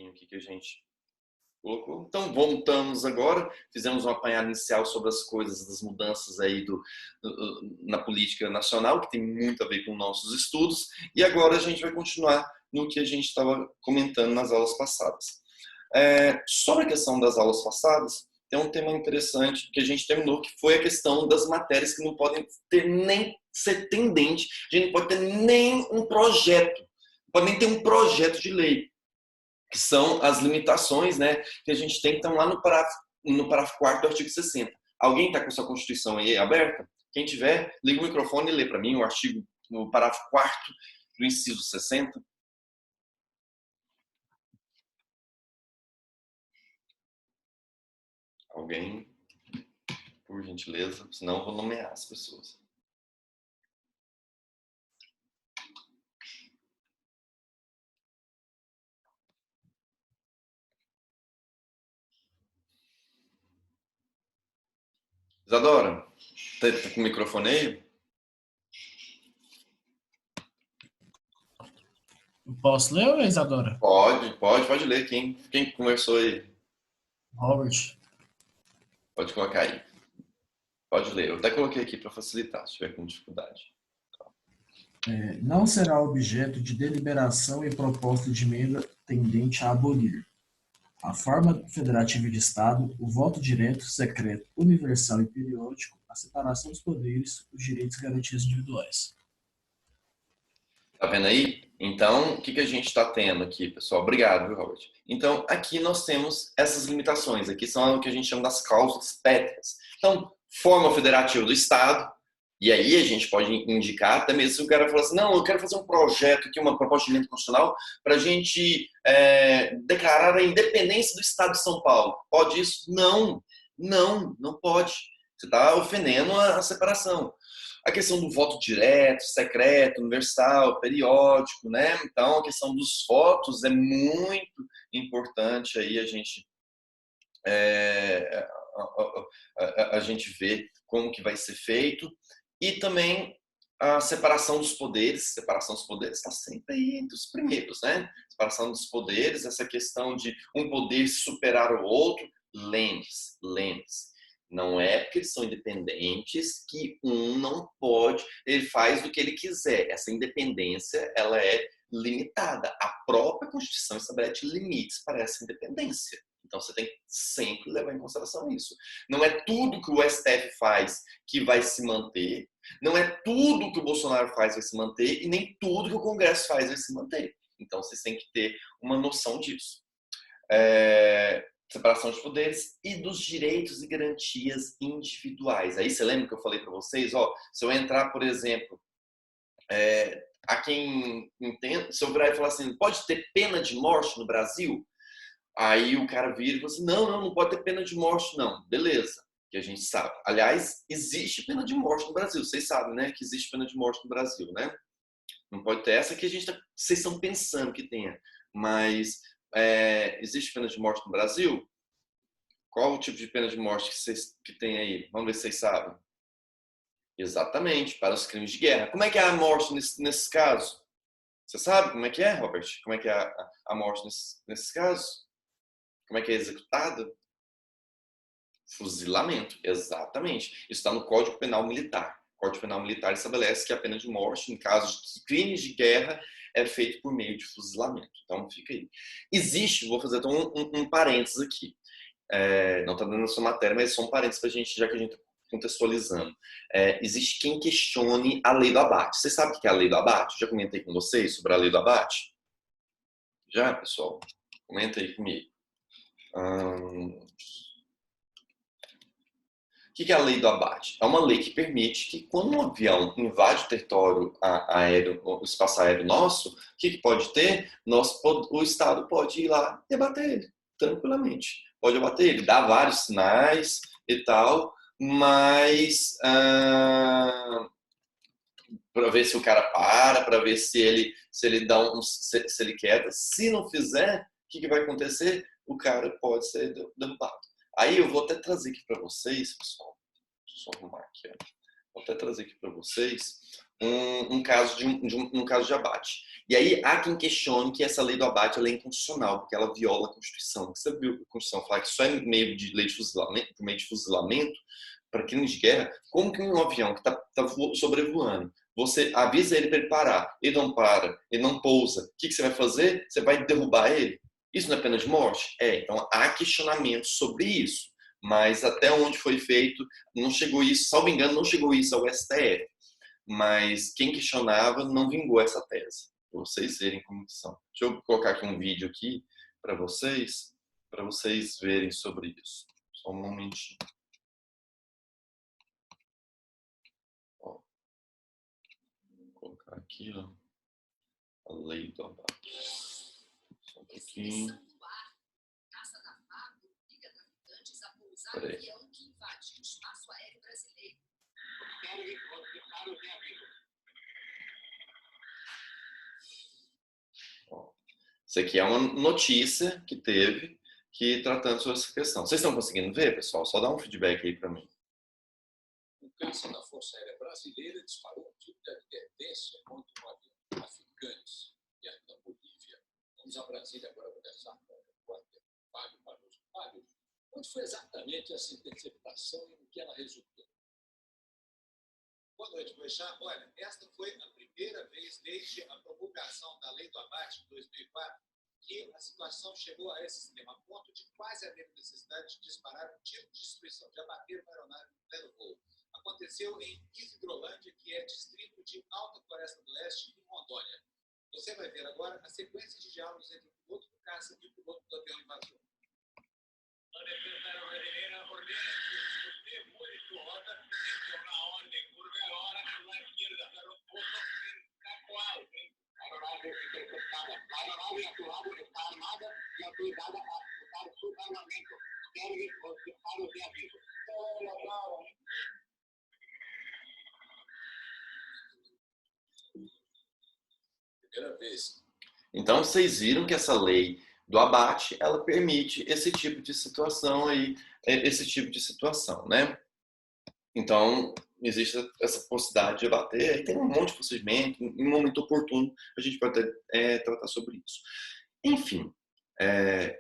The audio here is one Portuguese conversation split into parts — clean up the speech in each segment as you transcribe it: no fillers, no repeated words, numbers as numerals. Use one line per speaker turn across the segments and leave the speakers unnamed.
certinho o que a gente colocou. Então, voltamos agora, fizemos um apanhado inicial sobre as coisas, das mudanças aí na política nacional, que tem muito a ver com nossos estudos, e agora a gente vai continuar no que a gente estava comentando nas aulas passadas. Sobre a questão das aulas passadas, tem um tema interessante que a gente terminou, que foi a questão das matérias que não podem ter nem ser tendente, a gente não pode ter nem um projeto, não pode nem ter um projeto de lei, que são as limitações, né, que a gente tem, que estão lá no parágrafo 4º do artigo 60. Alguém está com sua Constituição aí aberta? Quem tiver, liga o microfone e lê para mim o artigo, no parágrafo 4º do inciso 60. Alguém, por gentileza, senão eu vou nomear as pessoas. Isadora, tá com o microfone aí?
Posso ler, Isadora?
Pode ler. Quem conversou aí?
Robert.
Pode colocar aí. Pode ler. Eu até coloquei aqui para facilitar, se tiver com dificuldade.
Não será objeto de deliberação e proposta de emenda tendente a abolir a forma federativa de Estado, o voto direto, secreto, universal e periódico, a separação dos poderes, os direitos e garantias individuais.
Tá vendo aí? Então, o que a gente está tendo aqui, pessoal? Obrigado, viu, Robert? Então, aqui nós temos essas limitações. Aqui são o que a gente chama das cláusulas pétreas. Então, forma federativa do Estado, e aí a gente pode indicar, até mesmo se o cara falar assim, não, eu quero fazer um projeto aqui, uma proposta de emenda constitucional, para a gente declarar a independência do Estado de São Paulo. Pode isso? Não pode. Você está ofendendo a separação. A questão do voto direto, secreto, universal, periódico, né? Então, a questão dos votos é muito importante aí a gente ver como que vai ser feito. E também a separação dos poderes. Separação dos poderes está sempre aí entre os primeiros, né? Separação dos poderes, essa questão de um poder superar o outro. Lembre-se. Não é porque eles são independentes que um não pode, ele faz do que ele quiser. Essa independência, ela é limitada. A própria Constituição estabelece limites para essa independência. Então, você tem que sempre levar em consideração isso. Não é tudo que o STF faz que vai se manter, não é tudo que o Bolsonaro faz vai se manter, e nem tudo que o Congresso faz vai se manter. Então, vocês têm que ter uma noção disso. Separação de poderes e dos direitos e garantias individuais. Aí você lembra que eu falei para vocês, se eu entrar, por exemplo, a quem entende, se eu virar e falar assim, pode ter pena de morte no Brasil? Aí o cara vira e fala assim, não pode ter pena de morte, não. Beleza, que a gente sabe. Aliás, existe pena de morte no Brasil. Vocês sabem, né, que existe pena de morte no Brasil, né? Não pode ter essa que vocês estão pensando que tenha. Mas existe pena de morte no Brasil? Qual o tipo de pena de morte que tem aí? Vamos ver se vocês sabem. Exatamente, para os crimes de guerra. Como é que é a morte nesses casos? Você sabe como é que é, Robert? Como é que é a morte nesses casos? Como é que é executada? Fuzilamento, exatamente. Isso está no Código Penal Militar. O Código Penal Militar estabelece que a pena de morte, em casos de crimes de guerra, é feito por meio de fuzilamento. Então, fica aí. Existe, vou fazer então um parênteses aqui. Não está dando a sua matéria, mas só um parênteses para a gente, já que a gente está contextualizando. Existe quem questione a lei do abate. Você sabe o que é a lei do abate? Já comentei com vocês sobre a lei do abate? Já, pessoal? Comenta aí comigo. O que é a lei do abate? É uma lei que permite que quando um avião invade o território aéreo, o espaço aéreo nosso, o que pode ter? O Estado pode ir lá e abater ele, tranquilamente. Pode abater ele, dá vários sinais e tal, mas para ver se o cara para ver se ele dá se ele queda. Se não fizer, o que vai acontecer? O cara pode ser derrubado. Aí eu vou até trazer aqui para vocês, pessoal. Deixa eu só arrumar aqui. Vou até trazer aqui para vocês um caso um caso de abate. E aí há quem questione que essa lei do abate ela é inconstitucional, porque ela viola a Constituição. Você viu a Constituição falar que só é meio de lei de fuzilamento, por meio de fuzilamento, para crimes de guerra? Como que um avião que está sobrevoando, você avisa ele para ele parar, ele não para, ele não pousa, o que você vai fazer? Você vai derrubar ele? Isso não é pena de morte? Então há questionamentos sobre isso, mas até onde foi feito, não chegou isso, salvo engano, não chegou isso ao STF, mas quem questionava não vingou essa tese, para vocês verem como são. Deixa eu colocar aqui um vídeo aqui para vocês verem sobre isso. Só um momentinho. Ó, vou colocar aqui, ó, a lei do abate. Só um pouquinho. Peraí. Isso aqui é uma notícia que teve tratando sobre essa questão. Vocês estão conseguindo ver, pessoal? Só dá um feedback aí para mim.
O caça da Força Aérea Brasileira disparou um tipo de advertência contra um avião africano perto da Bolívia. Vamos a Brasília agora conversar com o repórter Fábio Barroso. Fábio, onde foi exatamente essa interceptação e no que ela resultou?
Boa noite, Boechat. Olha, esta foi a primeira vez desde a promulgação da Lei do Abate de 2004 que a situação chegou a esse extremo, a ponto de quase haver necessidade de disparar um tipo de destruição, de abater uma aeronave em pleno voo. Aconteceu em Isidrolândia, que é distrito de Alta Floresta do Oeste, em Rondônia. Você vai ver agora a sequência de diálogos entre o piloto do caça e o piloto do avião invasor.
A defesa aerobrasileira ordena que usted muere su rota entre una orden curva ahora a la izquierda, pero un poco cacoal. Aeronave interceptada. La aeronave a su lado está armada y autorizada a usar su armamento. Serve os disparos de aviso.
Primeira vez.
Então, vocês viram que essa lei do abate, ela permite esse tipo de situação aí, né? Então, existe essa possibilidade de abater, aí tem um monte de procedimento, em um momento oportuno, a gente pode tratar sobre isso. Enfim,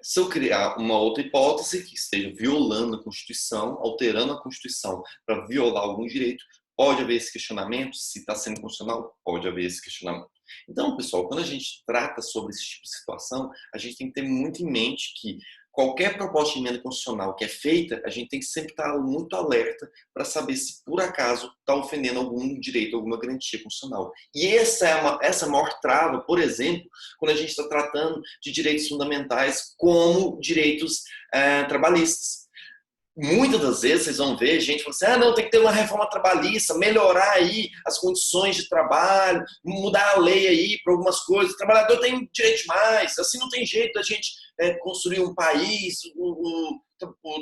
se eu criar uma outra hipótese que esteja violando a Constituição, alterando a Constituição para violar algum direito, pode haver esse questionamento. Se está sendo constitucional, pode haver esse questionamento. Então, pessoal, quando a gente trata sobre esse tipo de situação, a gente tem que ter muito em mente que qualquer proposta de emenda constitucional que é feita, a gente tem que sempre estar muito alerta para saber se, por acaso, está ofendendo algum direito, alguma garantia constitucional. E essa é a maior trava, por exemplo, quando a gente está tratando de direitos fundamentais como direitos trabalhistas. Muitas das vezes vocês vão ver gente falando assim, não, tem que ter uma reforma trabalhista, melhorar aí as condições de trabalho, mudar a lei aí para algumas coisas, o trabalhador tem direito mais, assim não tem jeito da gente construir um país, o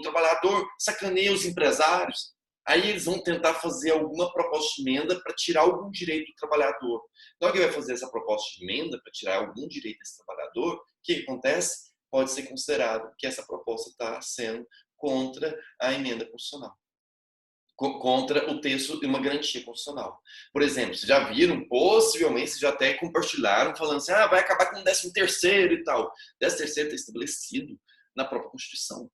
trabalhador sacaneia os empresários. Aí eles vão tentar fazer alguma proposta de emenda para tirar algum direito do trabalhador. Então alguém vai fazer essa proposta de emenda para tirar algum direito desse trabalhador, o que acontece? Pode ser considerado que essa proposta está sendo contra a emenda constitucional, contra o texto de uma garantia constitucional. Por exemplo, vocês já viram, possivelmente, vocês já até compartilharam, falando assim, vai acabar com o 13º e tal. 13º está estabelecido na própria Constituição.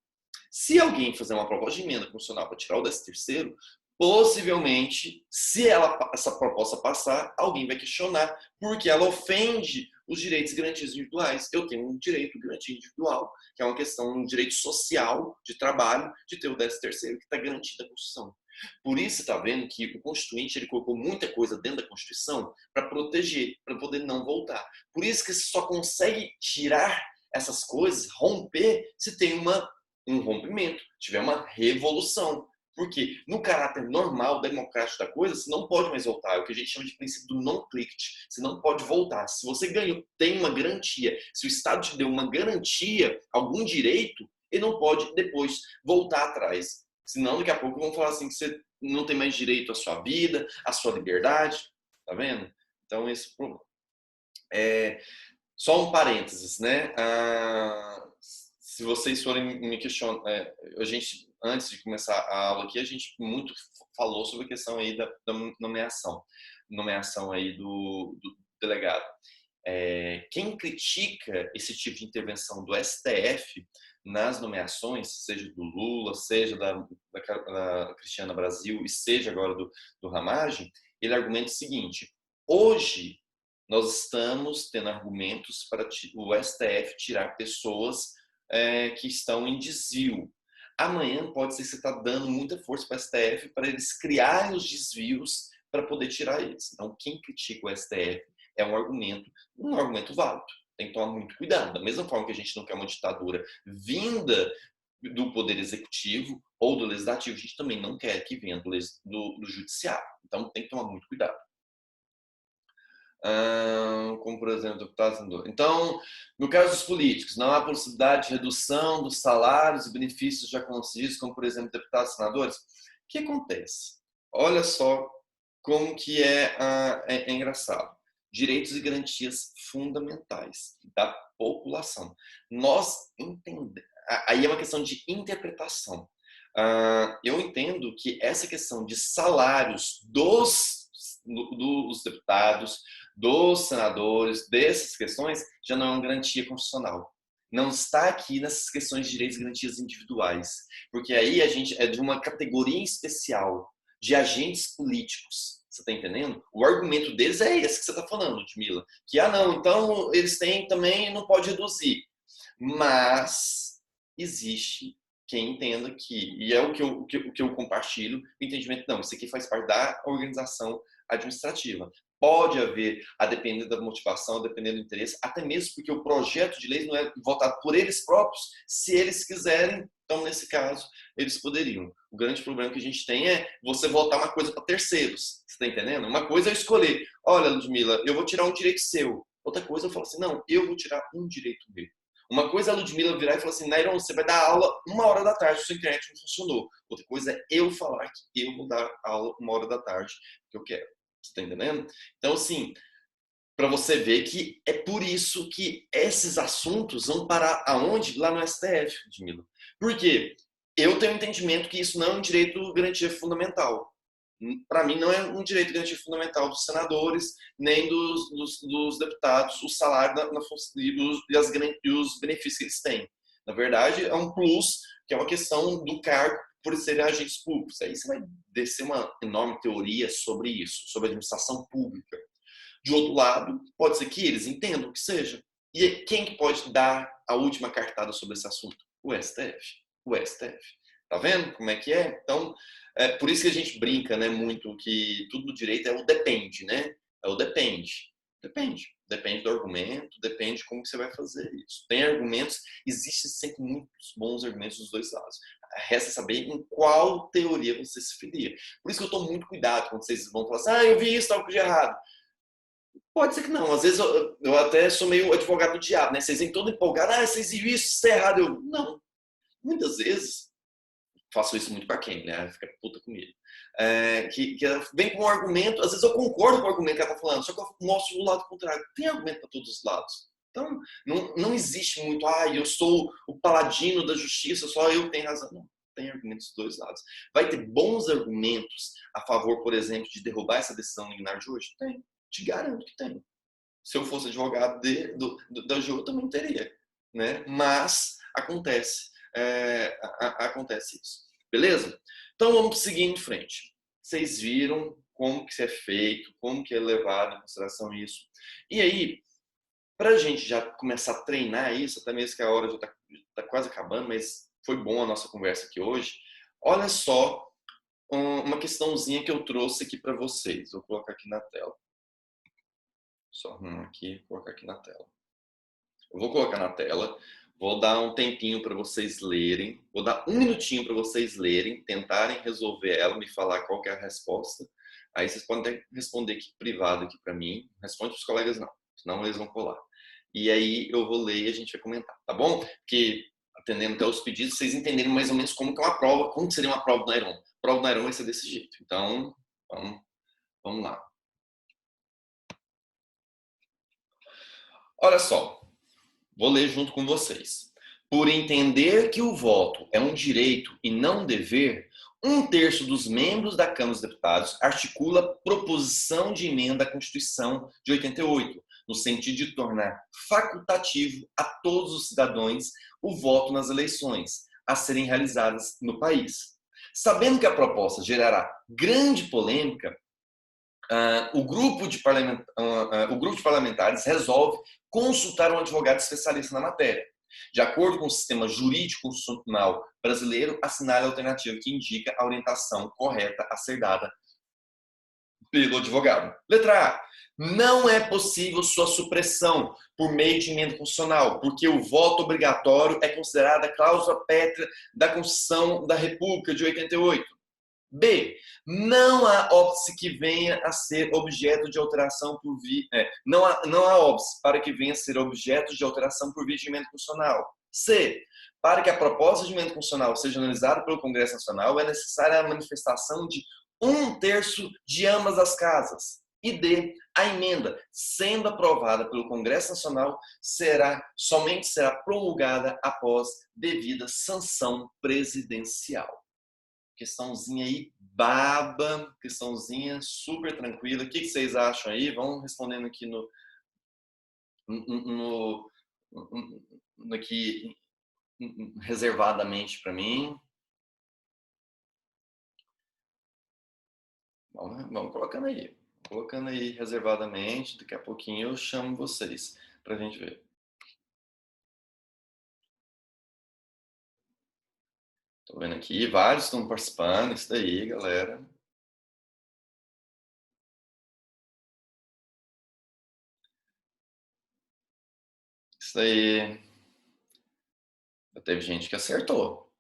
Se alguém fazer uma proposta de emenda constitucional para tirar o 13º, possivelmente, se essa proposta passar, alguém vai questionar, porque ela ofende os direitos e garantias individuais. Eu tenho um direito de garantia individual, que é uma questão, um direito social de trabalho, de ter o 13º que está garantido na Constituição. Por isso, você está vendo que o Constituinte ele colocou muita coisa dentro da Constituição para proteger, para poder não voltar. Por isso que você só consegue tirar essas coisas, romper, se tem um rompimento, tiver uma revolução. Porque no caráter normal, democrático da coisa, você não pode mais voltar. É o que a gente chama de princípio do non-clict. Você não pode voltar. Se você ganhou, tem uma garantia, se o Estado te deu uma garantia, algum direito, ele não pode depois voltar atrás. Senão, daqui a pouco vão falar assim que você não tem mais direito à sua vida, à sua liberdade. Tá vendo? Então, esse é o problema. Só um parênteses, né? Se vocês forem me questionar, a gente, antes de começar a aula aqui, a gente muito falou sobre a questão aí da nomeação. nomeação aí do delegado. Quem critica esse tipo de intervenção do STF nas nomeações, seja do Lula, seja da Cristiana Brasil e seja agora do Ramagem, ele argumenta o seguinte: hoje nós estamos tendo argumentos para o STF tirar pessoas que estão em desvio. Amanhã pode ser que você está dando muita força para o STF para eles criarem os desvios para poder tirar eles. Então, quem critica o STF é um argumento válido. Tem que tomar muito cuidado. Da mesma forma que a gente não quer uma ditadura vinda do Poder Executivo ou do Legislativo, a gente também não quer que venha do Judiciário. Então, tem que tomar muito cuidado. Como, por exemplo, deputados senadores. Então, no caso dos políticos, não há possibilidade de redução dos salários e benefícios já concedidos, como, por exemplo, deputados senadores? O que acontece? Olha só como que é engraçado. Direitos e garantias fundamentais da população. Nós entendemos. Aí é uma questão de interpretação. Eu entendo que essa questão de salários dos deputados, dos senadores, dessas questões, já não é uma garantia constitucional. Não está aqui nessas questões de direitos e garantias individuais. Porque aí a gente é de uma categoria especial de agentes políticos. Você está entendendo? O argumento deles é esse que você está falando, Ludmila. Que, não, então eles têm também, não pode reduzir. Mas existe quem entenda que, e é o que eu compartilho, o entendimento, não, isso aqui faz parte da organização administrativa. Pode haver, a depender da motivação, a depender do interesse, até mesmo porque o projeto de lei não é votado por eles próprios. Se eles quiserem, então, nesse caso, eles poderiam. O grande problema que a gente tem é você votar uma coisa para terceiros. Você está entendendo? Uma coisa é eu escolher. Olha, Ludmila, eu vou tirar um direito seu. Outra coisa eu falo assim, não, eu vou tirar um direito meu. Uma coisa é a Ludmila virar e falar assim, Nairon, você vai dar aula 1h da tarde, sua internet não funcionou. Outra coisa é eu falar que eu vou dar aula 1h da tarde, que eu quero. Você está entendendo? Então, assim, para você ver que é por isso que esses assuntos vão parar aonde? Lá no STF, Ludmila. Por quê? Eu tenho um entendimento que isso não é um direito de garantia fundamental. Para mim, não é um direito de garantia fundamental dos senadores, nem dos deputados, o salário e os benefícios que eles têm. Na verdade, é um plus, que é uma questão do cargo por serem agentes públicos. Aí você vai descer uma enorme teoria sobre isso, sobre a administração pública. De outro lado, pode ser que eles entendam o que seja. E quem que pode dar a última cartada sobre esse assunto? O STF. O STF. Tá vendo como é que é? Então, por isso que a gente brinca, né, muito que tudo no direito é o depende, né? É o depende. Depende. Depende do argumento, depende de como que você vai fazer isso. Tem argumentos, existem sempre muitos bons argumentos dos dois lados. Resta saber em qual teoria você se filia. Por isso que eu tomo muito cuidado quando vocês vão falar assim, eu vi isso, estava de errado. Pode ser que não. Às vezes eu até sou meio advogado do diabo, né? Vocês vêm todo empolgado, vocês viram isso está errado. Eu, não. Muitas vezes, faço isso muito para quem, né? Fica puta comigo. Que vem com um argumento, às vezes eu concordo com o argumento que ela está falando, só que eu mostro o lado contrário. Tem argumento para todos os lados. Então, não existe muito, eu sou o paladino da justiça, só eu tenho razão. Não, tem argumentos dos dois lados. Vai ter bons argumentos a favor, por exemplo, de derrubar essa decisão liminar de hoje? Tem. Te garanto que tem. Se eu fosse advogado da JU, eu também teria. Né? Mas acontece. Acontece isso. Beleza? Então vamos seguir em frente. Vocês viram como que isso é feito, como que é levado em consideração isso. E aí, para a gente já começar a treinar isso, até mesmo que a hora já está quase acabando, mas foi bom a nossa conversa aqui hoje. Olha só uma questãozinha que eu trouxe aqui para vocês. Vou colocar aqui na tela. Só arrumar aqui e colocar aqui na tela. Eu vou colocar na tela. Vou dar um tempinho para vocês lerem. Vou dar 1 minutinho para vocês lerem, tentarem resolver ela, me falar qual que é a resposta. Aí vocês podem responder aqui privado aqui para mim. Responde para os colegas não, senão eles vão colar. E aí eu vou ler e a gente vai comentar, tá bom? Porque atendendo até os pedidos, vocês entenderem mais ou menos como que é uma prova, como que seria uma prova do Nairon. A prova do Nairon vai ser desse jeito. Então, vamos lá. Olha só. Vou ler junto com vocês. Por entender que o voto é um direito e não um dever, 1/3 dos membros da Câmara dos Deputados articula proposição de emenda à Constituição de 88, no sentido de tornar facultativo a todos os cidadãos o voto nas eleições a serem realizadas no país. Sabendo que a proposta gerará grande polêmica, o grupo de parlamentares resolve consultar um advogado especialista na matéria. De acordo com o sistema jurídico constitucional brasileiro, assinale a alternativa que indica a orientação correta a ser dada pelo advogado. Letra A. Não é possível sua supressão por meio de emenda constitucional, porque o voto obrigatório é considerada a cláusula pétrea da Constituição da República de 88. B. Não há óbice que venha a ser objeto de alteração por via... não há óbice para que venha a ser objeto de alteração por via de emenda constitucional. C. Para que a proposta de emenda constitucional seja analisada pelo Congresso Nacional, é necessária a manifestação de 1/3 de ambas as casas. E D. A emenda, sendo aprovada pelo Congresso Nacional, somente será promulgada após devida sanção presidencial. Questãozinha aí, baba, questãozinha super tranquila. O que vocês acham aí? Vão respondendo aqui aqui reservadamente para mim. Vamos colocando aí. Colocando aí reservadamente. Daqui a pouquinho eu chamo vocês para a gente ver. Tô vendo aqui, vários estão participando. Isso daí, galera. Isso aí. Já teve gente que acertou.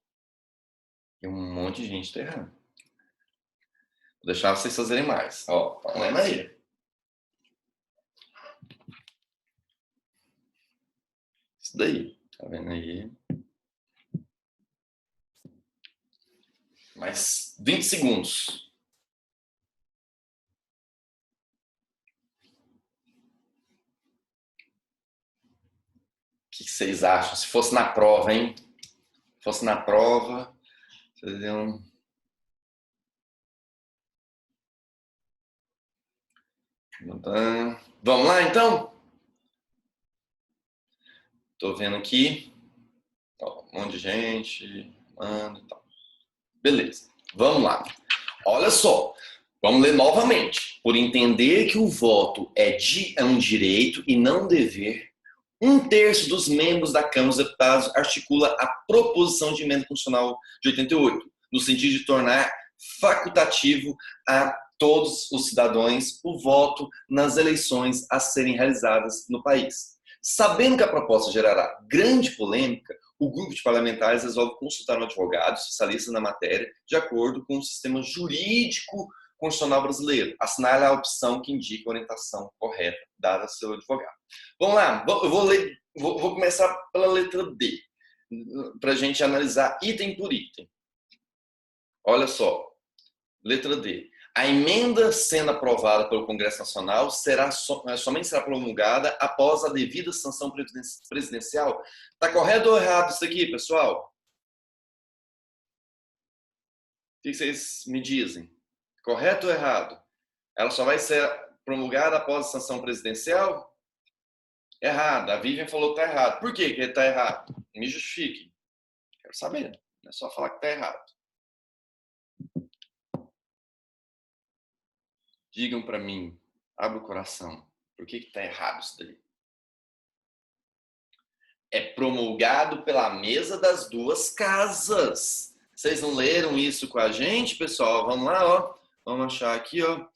E um monte de gente tá errando. Vou deixar vocês fazerem mais. Ó, tá lendo aí. Isso daí. Tá vendo aí? Mais 20 segundos. O que vocês acham? Se fosse na prova, hein? Se fosse na prova, vocês iam... Vamos lá, então? Tô vendo aqui. Ó, um monte de gente. Manda e tal. Beleza. Vamos lá. Olha só. Vamos ler novamente. Por entender que o voto é um direito e não um dever, 1/3 dos membros da Câmara dos Deputados articula a proposição de emenda constitucional de 88, no sentido de tornar facultativo a todos os cidadãos o voto nas eleições a serem realizadas no país. Sabendo que a proposta gerará grande polêmica, o grupo de parlamentares resolve consultar um advogado especialista na matéria, de acordo com o sistema jurídico constitucional brasileiro. Assinale a opção que indica a orientação correta dada ao seu advogado. Vamos lá, vou começar pela letra D, para a gente analisar item por item. Olha só, letra D. A emenda sendo aprovada pelo Congresso Nacional somente será promulgada após a devida sanção presidencial. Está correto ou errado isso aqui, pessoal? O que vocês me dizem? Correto ou errado? Ela só vai ser promulgada após a sanção presidencial? Errado. A Vivian falou que está errado. Por que está errado? Me justifique. Quero saber. Não é só falar que está errado. Digam para mim, abre o coração, por que está errado isso daí? É promulgado pela mesa das duas casas. Vocês não leram isso com a gente, pessoal? Vamos lá, ó. Vamos achar aqui, ó.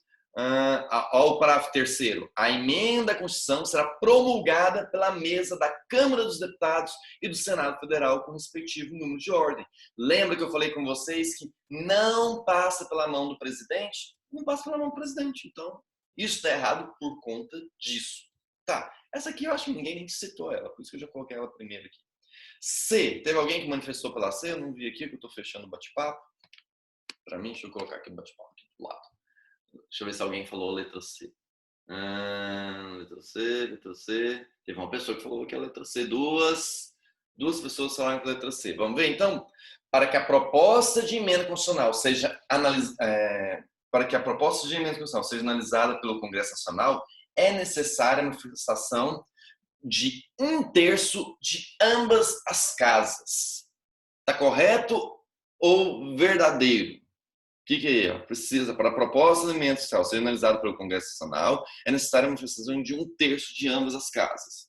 Ó o parágrafo 3º. A emenda à Constituição será promulgada pela mesa da Câmara dos Deputados e do Senado Federal com o respectivo número de ordem. Lembra que eu falei com vocês que não passa pela mão do presidente? Não passa pela mão do presidente. Então, isso está errado por conta disso. Tá, essa aqui eu acho que ninguém nem citou ela, por isso que eu já coloquei ela primeiro aqui. C, teve alguém que manifestou pela C? Eu não vi aqui, que eu estou fechando o bate-papo. Para mim, deixa eu colocar aqui o bate-papo aqui do lado. Deixa eu ver se alguém falou letra C. Letra C. Teve uma pessoa que falou que é a letra C. Duas pessoas falaram que é a letra C. Vamos ver, então? para que a proposta de emenda constitucional seja analisada pelo Congresso Nacional, é necessária a manifestação de 1/3 de ambas as casas. Está correto ou verdadeiro? O que é? Precisa, para a proposta de emenda constitucional ser analisada pelo Congresso Nacional, é necessária a manifestação de 1/3 de ambas as casas.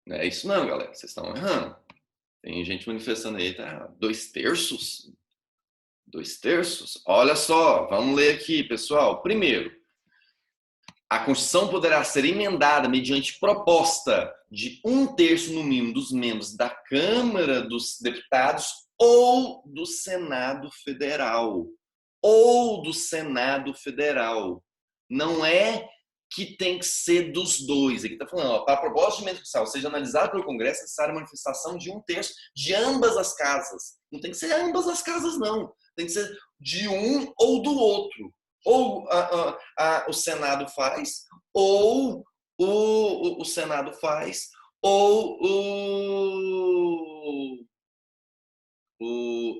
Não é isso não, galera. Vocês estão errando. Tem gente manifestando aí, tá? 2/3? 2/3? Olha só, vamos ler aqui, pessoal. Primeiro, a Constituição poderá ser emendada mediante proposta de 1/3 no mínimo dos membros da Câmara dos Deputados ou do Senado Federal. Ou do Senado Federal. Não é que tem que ser dos dois. Aqui está falando, ó, para a proposta de emenda constitucional seja analisada pelo Congresso, é necessária a manifestação de 1/3 de ambas as casas. Não tem que ser ambas as casas, não. Tem que ser de um ou do outro. Ou o Senado faz, ou o Senado faz, ou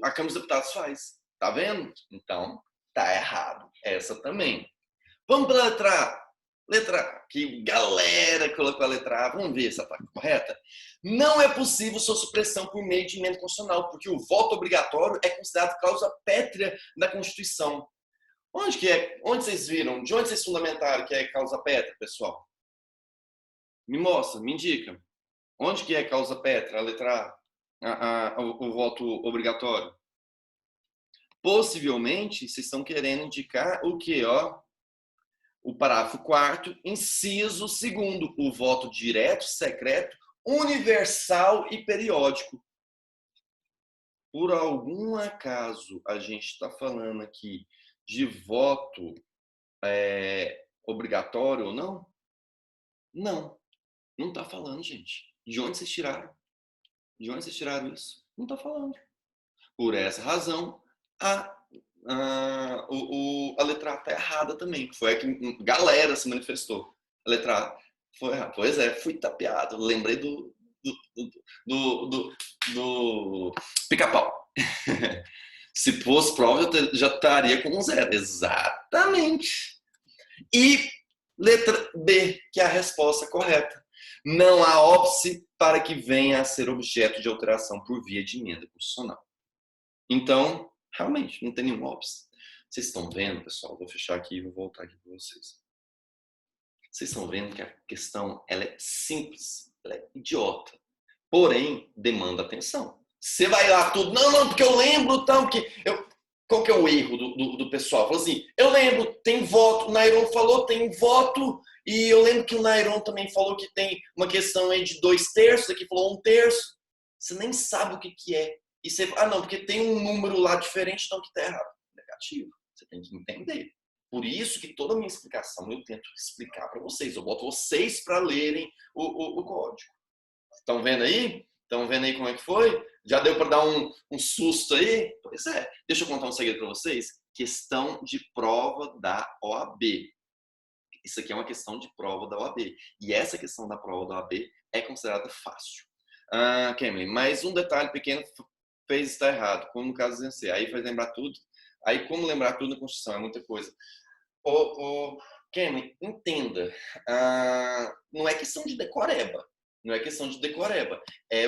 a Câmara dos Deputados faz. Tá vendo? Então, tá errado. Essa também. Vamos para a letra A. Letra A, que galera colocou a letra A. Vamos ver se está correta. Não é possível sua supressão por meio de emenda constitucional, porque o voto obrigatório é considerado cláusula pétrea da Constituição. Onde que é? Onde vocês viram? De onde vocês fundamentaram que é causa pétrea, pessoal? Me mostra, me indica. Onde que é causa pétrea, a letra A? O voto obrigatório? Possivelmente, vocês estão querendo indicar o quê, ó? O parágrafo 4º, inciso 2º, o voto direto, secreto, universal e periódico. Por algum acaso, a gente está falando aqui de voto obrigatório ou não? Não. Não está falando, gente. De onde vocês tiraram? De onde vocês tiraram isso? Não está falando. Por essa razão, a letra A está errada também. Foi a que galera se manifestou. A letra A foi errada. Pois é, fui tapeado. Lembrei do pica-pau. Se fosse prova, eu já estaria com 0. Exatamente. E letra B, que é a resposta correta. Não há óbice para que venha a ser objeto de alteração por via de emenda constitucional. Então, realmente, não tem nenhum óbice. Vocês estão vendo, pessoal? Vou fechar aqui e vou voltar aqui para vocês. Vocês estão vendo que a questão ela é simples, ela é idiota. Porém, demanda atenção. Você vai lá tudo, não, porque eu lembro, qual que é o erro do pessoal? Fala assim, eu lembro, tem voto, o Nairon falou, tem voto, e eu lembro que o Nairon também falou que tem uma questão aí de 2/3, aqui falou 1/3. Você nem sabe o que é. E você, não, porque tem um número lá diferente, então que está errado. Negativo. Você tem que entender. Por isso que toda a minha explicação eu tento explicar para vocês. Eu boto vocês para lerem o código. Estão vendo aí? Estão vendo aí como é que foi? Já deu para dar um susto aí? Pois é. Deixa eu contar um segredo para vocês. Questão de prova da OAB. Isso aqui é uma questão de prova da OAB. E essa questão da prova da OAB é considerada fácil. Kemlin, mais um detalhe pequeno fez estar errado, como no caso do INC. Aí faz lembrar tudo. Aí como lembrar tudo na Constituição? É muita coisa. Kemlin, entenda. Não é questão de decoreba. Não é questão de decoreba. É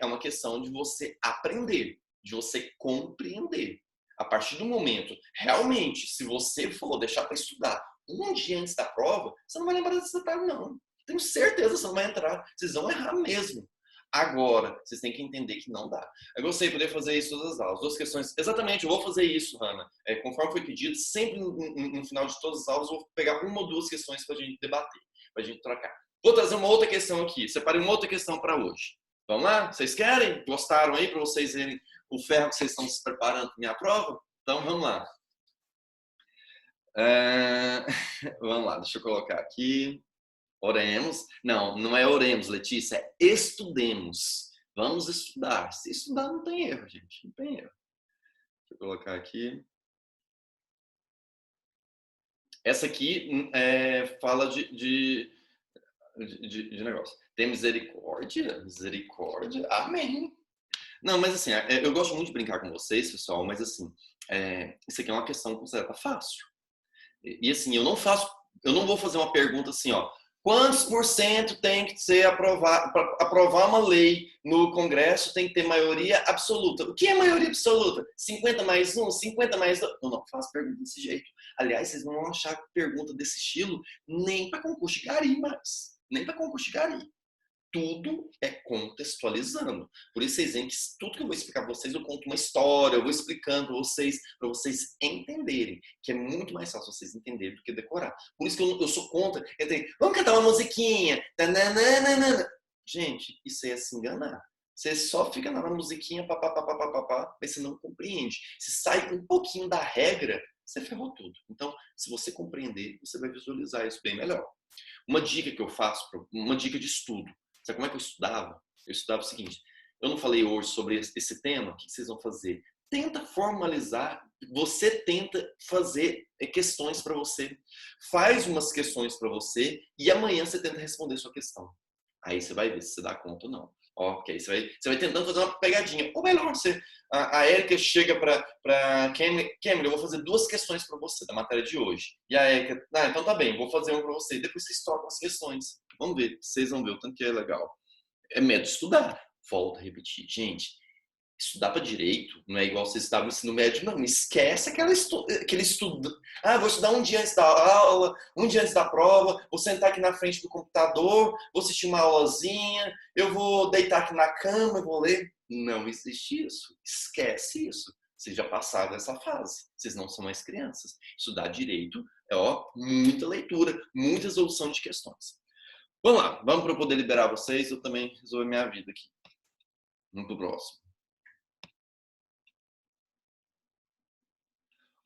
uma questão de você aprender, de você compreender. A partir do momento, realmente, se você for deixar para estudar um dia antes da prova, você não vai lembrar desse detalhe, não. Tenho certeza que você não vai entrar. Vocês vão errar mesmo. Agora, vocês têm que entender que não dá. Eu gostei de poder fazer isso todas as aulas. 2 questões. Exatamente, eu vou fazer isso, Hanna. Conforme foi pedido, sempre no final de todas as aulas, eu vou pegar 1 ou 2 questões para a gente debater, para a gente trocar. Vou trazer uma outra questão aqui. Separei uma outra questão para hoje. Vamos lá? Vocês querem? Gostaram aí para vocês verem o ferro que vocês estão se preparando para minha prova? Então, vamos lá. Vamos lá, deixa eu colocar aqui. Oremos. Não é oremos, Letícia, é estudemos. Vamos estudar. Se estudar, não tem erro, gente. Não tem erro. Deixa eu colocar aqui. Essa aqui fala de negócio. Tem misericórdia, misericórdia, amém. Não, mas assim, eu gosto muito de brincar com vocês, pessoal, mas assim, isso aqui é uma questão considerada fácil. E assim, eu não vou fazer uma pergunta assim, ó, quantos por cento tem que ser aprovado, para aprovar uma lei no Congresso tem que ter maioria absoluta. O que é maioria absoluta? 50 mais 1, 50 mais 2? Eu não faço pergunta desse jeito. Aliás, vocês não vão achar pergunta desse estilo nem para concurso de gari mais. Nem para concurso de gari. Tudo é contextualizando. Por isso vocês veem que tudo que eu vou explicar para vocês, eu conto uma história, eu vou explicando para vocês entenderem, que é muito mais fácil vocês entenderem do que decorar. Por isso que eu sou contra. Vamos cantar uma musiquinha. Tananana. Gente, isso aí é se enganar. Você só fica na musiquinha, papapá, mas você não compreende. Se sai um pouquinho da regra, você ferrou tudo. Então, se você compreender, você vai visualizar isso bem melhor. Uma dica que eu faço, uma dica de estudo. Sabe como é que eu estudava? Eu estudava o seguinte, eu não falei hoje sobre esse tema, o que vocês vão fazer? Tenta formalizar, você tenta fazer questões para você. Faz umas questões para você e amanhã você tenta responder sua questão. Aí você vai ver se você dá conta ou não. Ok, você vai tentando fazer uma pegadinha. Ou melhor, a Érica chega para Cameron, eu vou fazer 2 questões para você da matéria de hoje. E a Érica, então tá bem, vou fazer uma para você. Depois vocês trocam as questões. Vamos ver, vocês vão ver o tanto que é legal. É método estudar. Volto a repetir. Gente, estudar para direito não é igual você estudar no ensino médio, não. Esquece aquele estudo. Vou estudar um dia antes da aula, um dia antes da prova, vou sentar aqui na frente do computador, vou assistir uma aulazinha, eu vou deitar aqui na cama, vou ler. Não existe isso. Esquece isso. Vocês já passaram dessa fase. Vocês não são mais crianças. Estudar direito é muita leitura, muita resolução de questões. Vamos lá, vamos para eu poder liberar vocês. Eu também resolver minha vida aqui. Vamos para o próximo.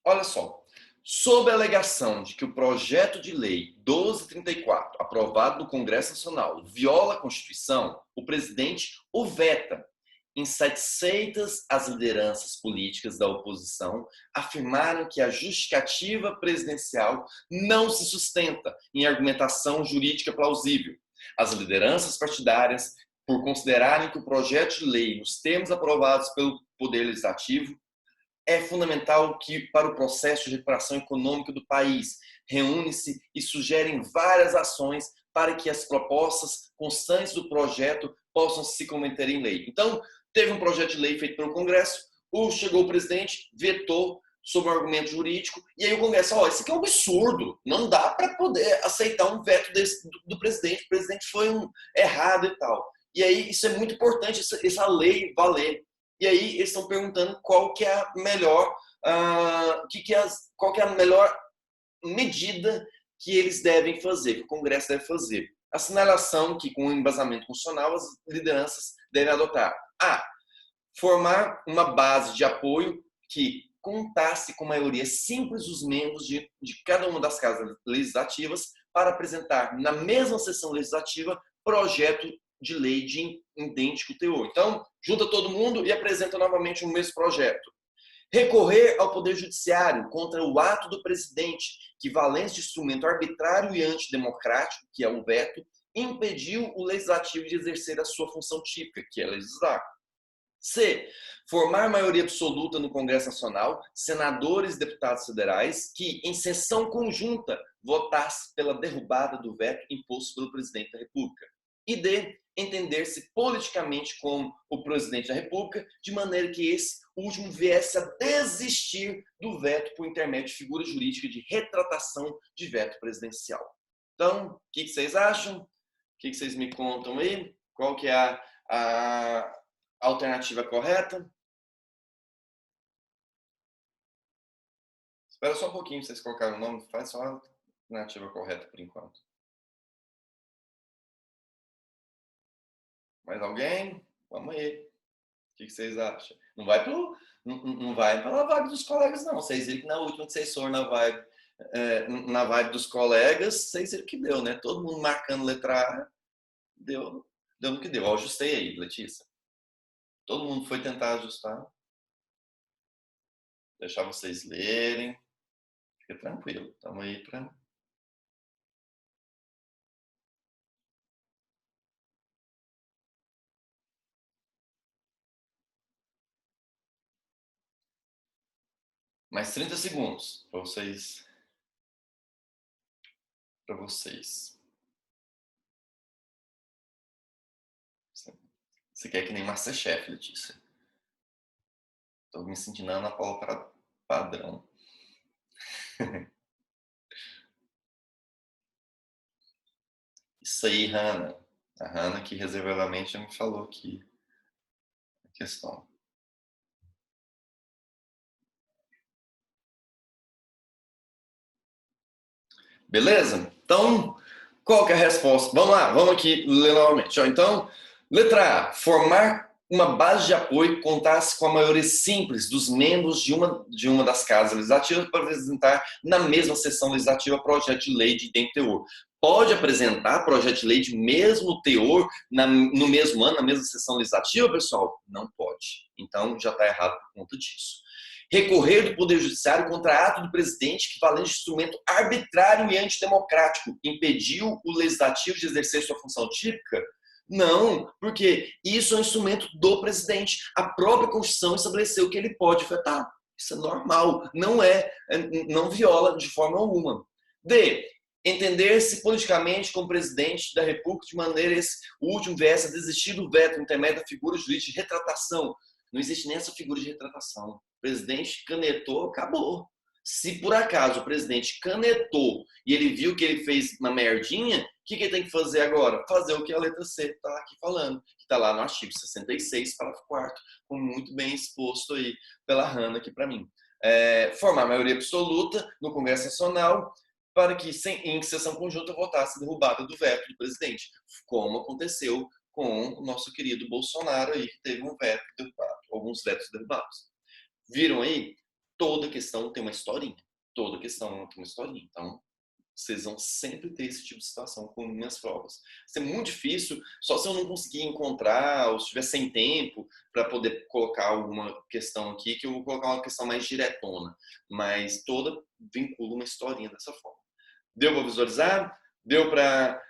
Olha só. Sob a alegação de que o projeto de lei 1234, aprovado no Congresso Nacional, viola a Constituição, o presidente o veta. Insatisfeitas, as lideranças políticas da oposição afirmaram que a justificativa presidencial não se sustenta em argumentação jurídica plausível. As lideranças partidárias, por considerarem que o projeto de lei, nos termos aprovados pelo Poder Legislativo, é fundamental que, para o processo de recuperação econômica do país, reúne-se e sugerem várias ações para que as propostas constantes do projeto possam se converter em lei. Então, teve um projeto de lei feito pelo Congresso, chegou o presidente, vetou sob um argumento jurídico, e aí o Congresso, isso aqui é um absurdo, não dá para poder aceitar um veto do presidente, o presidente foi errado e tal. E aí isso é muito importante, essa lei valer. E aí eles estão perguntando qual que é a melhor, qual que é a melhor medida que eles devem fazer, que o Congresso deve fazer. A sinalação que, com o embasamento constitucional, as lideranças devem adotar. Formar uma base de apoio que contasse com maioria simples dos membros de cada uma das casas legislativas para apresentar na mesma sessão legislativa projeto de lei de idêntico teor. Então, junta todo mundo e apresenta novamente o mesmo projeto. Recorrer ao Poder Judiciário contra o ato do presidente, que, valendo de instrumento arbitrário e antidemocrático, que é o veto, impediu o Legislativo de exercer a sua função típica, que é legislar. C. Formar maioria absoluta no Congresso Nacional, senadores e deputados federais, que, em sessão conjunta, votasse pela derrubada do veto imposto pelo presidente da República. E D. Entender-se politicamente como o presidente da República, de maneira que esse último viesse a desistir do veto por intermédio de figura jurídica de retratação de veto presidencial. Então, o que vocês acham? O que vocês me contam aí? Qual que é a alternativa correta? Espera só um pouquinho pra vocês colocarem o nome. Faz só a alternativa correta por enquanto. Mais alguém? Vamos aí. O que vocês acham? Não vai pela vibe dos colegas, não. Vocês viram que na última que vocês foram na vibe dos colegas, vocês viram que deu, né? Todo mundo marcando letra A. Deu no que deu. Eu ajustei aí, Letícia. Todo mundo foi tentar ajustar. Deixar vocês lerem. Fica tranquilo. Estamos aí para... Mais 30 segundos para vocês. Você quer que nem Masterchef, Letícia? Estou me sentindo Ana Paula padrão. Isso aí, Hanna. A Hanna que reservadamente já me falou aqui a questão. Beleza? Então, qual que é a resposta? Vamos lá, vamos aqui ler novamente. Então, letra A, formar uma base de apoio que contasse com a maioria simples dos membros de uma das casas legislativas para apresentar na mesma sessão legislativa projeto de lei de idêntico teor. Pode apresentar projeto de lei de mesmo teor no mesmo ano, na mesma sessão legislativa, pessoal? Não pode. Então, já está errado por conta disso. Recorrer do Poder Judiciário contra ato do presidente que, valendo de instrumento arbitrário e antidemocrático, impediu o Legislativo de exercer sua função típica? Não, porque isso é um instrumento do presidente. A própria Constituição estabeleceu que ele pode vetar. Isso é normal, não viola de forma alguma. D. Entender-se politicamente como presidente da República de maneira o último viesse a desistir do veto intermédio da figura jurídica de retratação. Não existe nem essa figura de retratação. O presidente canetou, acabou. Se por acaso o presidente canetou e ele viu que ele fez uma merdinha, o que ele tem que fazer agora? Fazer o que a letra C está aqui falando, que está lá no artigo 66, parágrafo 4º, como muito bem exposto aí pela Hanna aqui para mim. Formar maioria absoluta no Congresso Nacional para que, em sessão conjunta, votasse a derrubada do veto do presidente, como aconteceu com o nosso querido Bolsonaro aí, que teve um veto derrubado, alguns vetos derrubados. Viram aí? Toda questão tem uma historinha. Toda questão tem uma historinha. Então, vocês vão sempre ter esse tipo de situação com minhas provas. Isso é muito difícil, só se eu não conseguir encontrar, ou se estiver sem tempo, para poder colocar alguma questão aqui, que eu vou colocar uma questão mais diretona. Mas toda vincula uma historinha dessa forma. Deu para visualizar? Deu para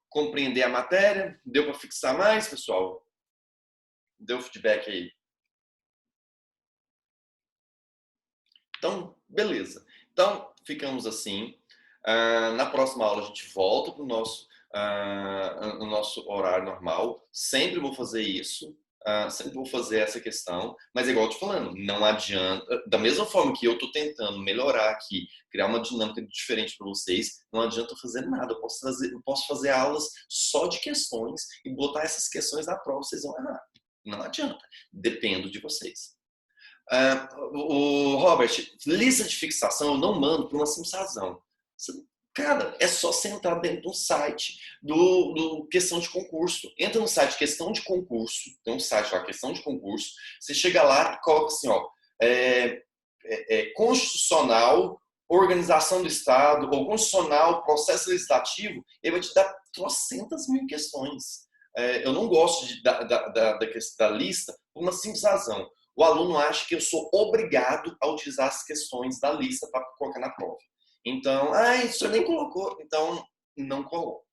compreender a matéria? Deu para fixar mais, pessoal? Deu feedback aí. Então, beleza. Então, ficamos assim. Na próxima aula a gente volta para o nosso horário normal. Sempre vou fazer isso. Sempre vou fazer essa questão. Mas igual eu tô falando, não adianta. Da mesma forma que eu estou tentando melhorar aqui, criar uma dinâmica diferente para vocês, não adianta fazer nada. Eu posso fazer aulas só de questões e botar essas questões na prova, vocês vão errar. Não adianta. Dependo de vocês. O Robert, lista de fixação eu não mando por uma simples razão. Cara, é só você entrar dentro do site do questão de concurso. Entra no site questão de concurso, tem um site lá, questão de concurso. Você chega lá e coloca assim, ó, constitucional, organização do Estado, ou constitucional, processo legislativo, ele vai te dar trocentas mil questões. Eu não gosto da lista por uma simples razão. O aluno acha que eu sou obrigado a utilizar as questões da lista para colocar na prova. Então, isso nem colocou. Então, não coloco.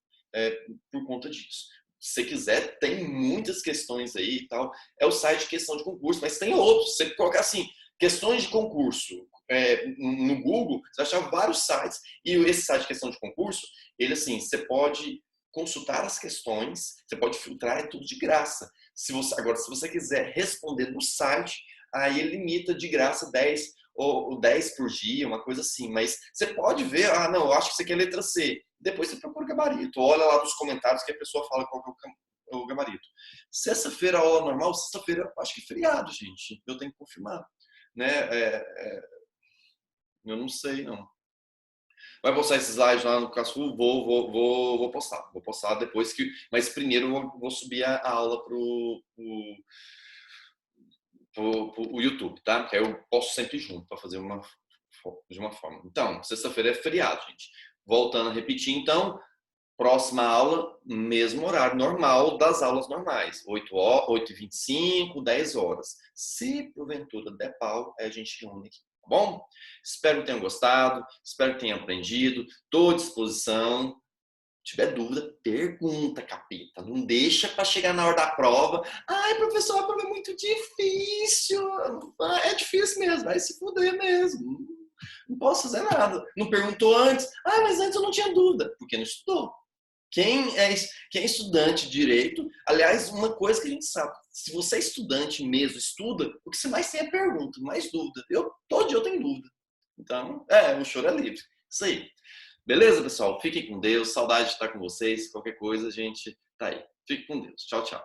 Por conta disso. Se você quiser, tem muitas questões aí e tal. É o site de questão de concurso, mas tem outros. Você colocar assim, questões de concurso no Google, você vai achar vários sites. E esse site de questão de concurso, ele assim, você pode consultar as questões, você pode filtrar, é tudo de graça. Agora, se você quiser responder no site, aí ele limita de graça 10 ou 10 por dia, uma coisa assim. Mas você pode ver, não, eu acho que isso aqui é letra C. Depois você procura o gabarito. Olha lá nos comentários que a pessoa fala qual que é o gabarito. Sexta-feira, aula normal. Sexta-feira, acho que é feriado, gente. Eu tenho que confirmar. Né? Eu não sei, não. Vai postar esse slide lá no Casfu? Vou postar. Vou postar depois que. Mas primeiro eu vou subir a aula pro YouTube, tá? Que aí eu posto sempre junto para fazer de uma forma. Então, sexta-feira é feriado, gente. Voltando a repetir, então, próxima aula, mesmo horário normal das aulas normais. 8h25, 10 horas. Se porventura der pau, a gente reúne aqui. Bom, espero que tenham gostado, espero que tenham aprendido. Estou à disposição. tiver dúvida, pergunta, capeta. Não deixa para chegar na hora da prova. Ai, professor, a prova é muito difícil. É difícil mesmo, vai se fuder mesmo. Não posso fazer nada. Não perguntou antes. Ah, mas antes eu não tinha dúvida. Porque não estudou. Quem é estudante de direito, aliás, uma coisa que a gente sabe, se você é estudante mesmo, estuda, o que você mais tem é pergunta, mais dúvida. Todo dia eu tenho dúvida. Então, o choro é livre. Isso aí. Beleza, pessoal? Fiquem com Deus. Saudade de estar com vocês. Qualquer coisa, a gente tá aí. Fique com Deus. Tchau, tchau.